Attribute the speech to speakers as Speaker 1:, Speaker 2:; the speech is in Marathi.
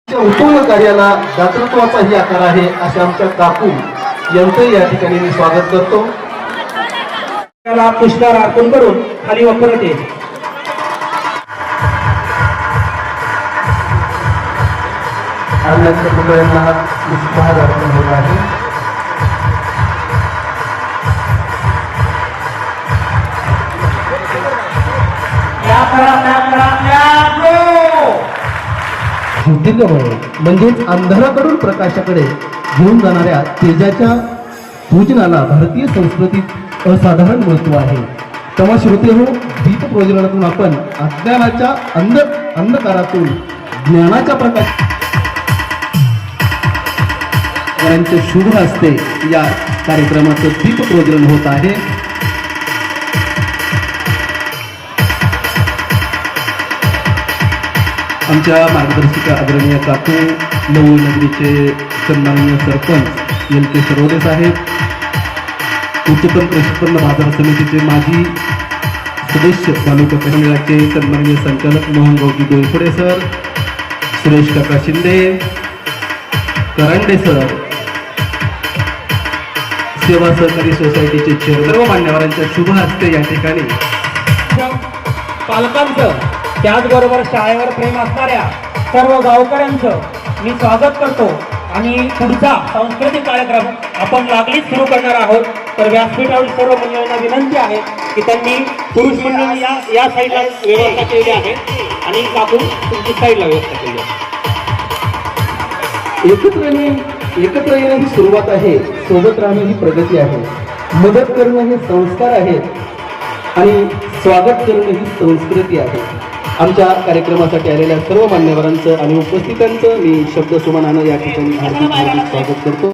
Speaker 1: उत्तम कार्याला दातृत्वाचाही आकार आहे असे आमच्या काकू यांचं या ठिकाणी मी स्वागत करतो.
Speaker 2: त्याला पुष्पहार अर्पण करून खाली वापरत येईल.
Speaker 1: आमच्या मुलांना पुष्पहार अर्पण होत आहे. ज्योतिर्गमय म्हणजेच अंधाराकडून प्रकाशाकडे घेऊन जाणाऱ्या तेजाच्या पूजनाला भारतीय संस्कृतीत असाधारण महत्व आहे. तेव्हा श्रोते हो, दीप प्रज्वलनातून आपण अज्ञानाच्या अंधकारातून ज्ञानाच्या प्रकाश शुभ हस्ते या कार्यक्रमाचं दीप प्रज्वलन होत आहे. आमच्या मार्गदर्शिका आदरणीय काकू नववी नगरीचे सन्माननीय सरपंच एल.के. सरवदे साहेब, उच्चतम कृषी उत्पन्न बाजार समितीचे माजी सदस्य तालुका पेरमेळाचे सन्माननीय संचालक मोहन गौजी डोईफोडे सर, सुरेश काका शिंदे, करांडे सर, सेवा सहकारी सोसायटीचे चेअरमन, सर्व मान्यवरांच्या शुभ हस्ते या ठिकाणी
Speaker 2: पालकांचं त्याचबरोबर शाळेवर प्रेम असणाऱ्या सर्व गावकऱ्यांचं मी स्वागत करतो. आणि पुढचा सांस्कृतिक कार्यक्रम आपण लागलीच सुरू करणार आहोत. तर व्यासपीठावर सर्व मंडळींना विनंती आहे की त्यांनी पुरुष मंडळी या साईडला व्यवस्था केली आहे आणि काकू तुमची साईडला व्यवस्था केली आहे.
Speaker 1: एकत्र येणं ही सुरुवात आहे, सोबत राहणं ही प्रगती आहे, मदत करणं हे संस्कार आहेत आणि स्वागत करणं ही संस्कृती आहे. आमच्या कार्यक्रमासाठी आलेल्या सर्व मान्यवरांचं आणि उपस्थितांचं मी शब्दसुमनानं या ठिकाणी हार्दिक स्वागत करतो.